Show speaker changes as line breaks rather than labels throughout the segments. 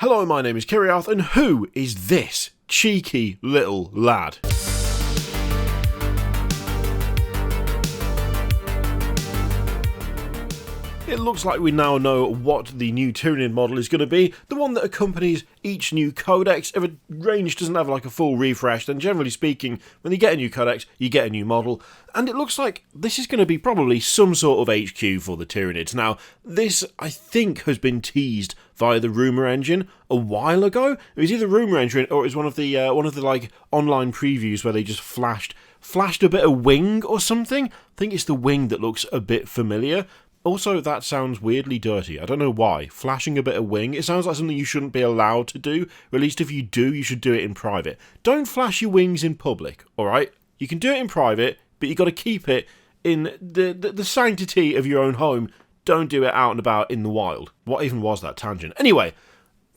Hello, my name is Kiriath, and who is this cheeky little lad? It looks like we now know what the new Tyranid model is going to be, the one that accompanies each new codex. If a range doesn't have like a full refresh, then generally speaking, when you get a new codex, you get a new model. And it looks like this is going to be probably some sort of HQ for the Tyranids. Now, this, I think, has been teased via the rumour engine a while ago. It was either rumour engine or it was one of the like online previews where they just flashed a bit of wing or something. I think it's the wing that looks a bit familiar. Also, that sounds weirdly dirty. I don't know why. Flashing a bit of wing, it sounds like something you shouldn't be allowed to do. Or at least if you do, you should do it in private. Don't flash your wings in public, alright? You can do it in private, but you got to keep it in the sanctity of your own home. Don't do it out and about in the wild. What even was that tangent? Anyway,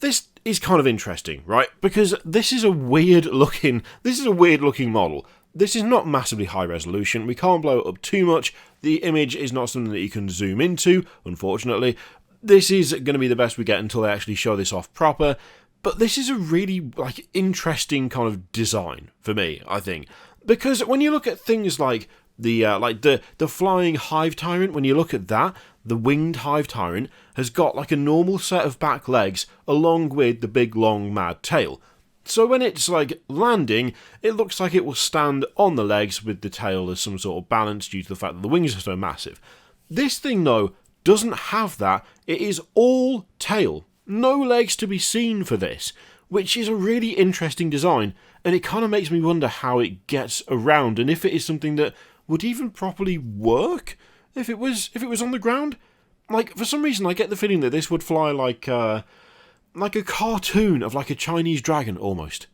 this is kind of interesting, right? Because this is a weird looking model. This is not massively high resolution. We can't blow it up too much. The image is not something that you can zoom into, unfortunately. This is going to be the best we get until they actually show this off proper. But this is a really interesting kind of design for me, I think. Because when you look at things like the flying hive tyrant, when you look at that, the winged hive tyrant has got like a normal set of back legs along with the big long mad tail. So when it's like landing, it looks like it will stand on the legs with the tail as some sort of balance due to the fact that the wings are so massive. This thing though doesn't have that. It is all tail. No legs to be seen for this, which is a really interesting design, and it kind of makes me wonder how it gets around and if it is something that would even properly work if it was on the ground. Like, for some reason I get the feeling that this would fly like a cartoon of like a Chinese dragon almost.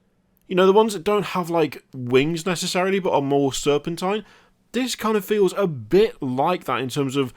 You know, the ones that don't have like wings necessarily but are more serpentine. This kind of feels a bit like that in terms of,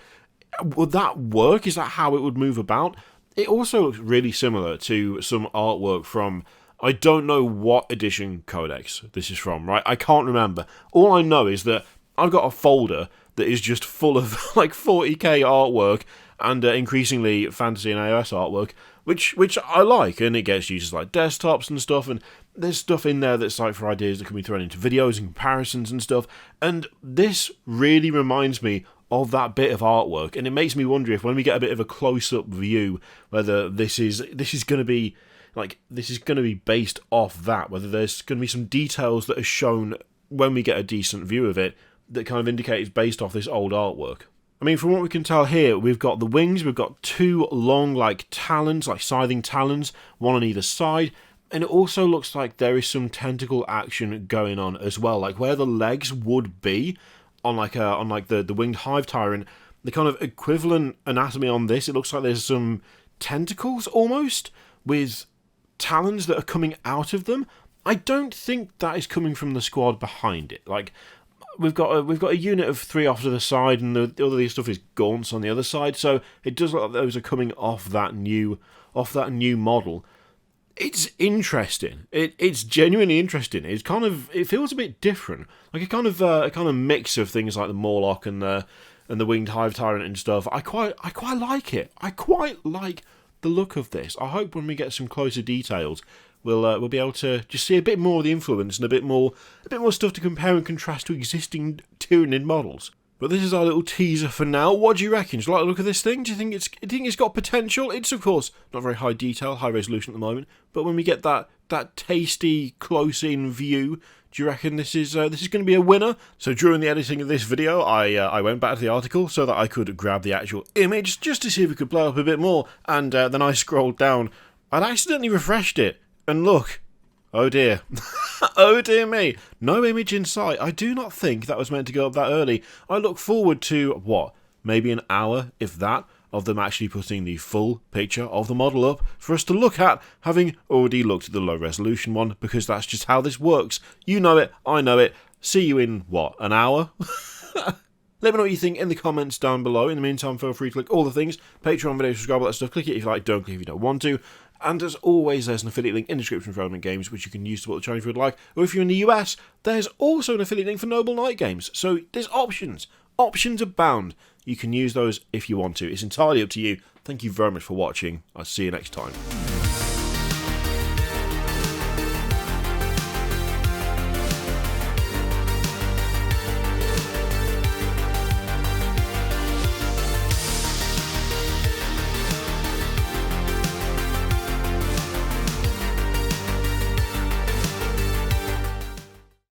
would that work? Is that how it would move about? It also looks really similar to some artwork from, I don't know what edition codex this is from, right? I can't remember. All I know is that I've got a folder that is just full of like 40k artwork and increasingly fantasy and AOS artwork, which I like, and it gets used as like desktops and stuff, and there's stuff in there that's like for ideas that can be thrown into videos and comparisons and stuff, and this really reminds me of that bit of artwork, and it makes me wonder if when we get a bit of a close-up view, whether this is going to be based off that, whether there's going to be some details that are shown when we get a decent view of it that kind of indicate it's based off this old artwork. I mean, from what we can tell here, we've got the wings, we've got two long, like, talons, like scything talons, one on either side, and it also looks like there is some tentacle action going on as well, like where the legs would be on the winged hive tyrant, the kind of equivalent anatomy on this, it looks like there's some tentacles almost, with talons that are coming out of them. I don't think that is coming from the squad behind it, like, We've got a unit of 3 off to the side, and the other stuff is gaunts on the other side. So it does look like those are coming off that new model. It's interesting. It's genuinely interesting. It feels a bit different, like a kind of mix of things like the Morlock and the winged hive tyrant and stuff. I quite like it. I quite like the look of this. I hope when we get some closer details, we'll be able to just see a bit more of the influence and a bit more stuff to compare and contrast to existing Tyranid models. But this is our little teaser for now. What do you reckon? Do you like the look of this thing? Do you think it's got potential? It's of course not very high detail, high resolution at the moment. But when we get that tasty close-in view, do you reckon this is going to be a winner? So during the editing of this video, I went back to the article so that I could grab the actual image just to see if we could blow up a bit more. And then I scrolled down. I'd accidentally refreshed it. And look, oh dear, oh dear me, no image in sight. I do not think that was meant to go up that early. I look forward to, maybe an hour, if that, of them actually putting the full picture of the model up for us to look at, having already looked at the low resolution one, because that's just how this works. You know it, I know it. See you in, an hour? Let me know what you think in the comments down below. In the meantime, feel free to click all the things. Patreon video, subscribe, all that stuff. Click it if you like, don't click if you don't want to. And as always, there's an affiliate link in the description for Element Games, which you can use to support the channel if you would like. Or if you're in the US, there's also an affiliate link for Noble Knight Games. So there's options. Options abound. You can use those if you want to. It's entirely up to you. Thank you very much for watching. I'll see you next time.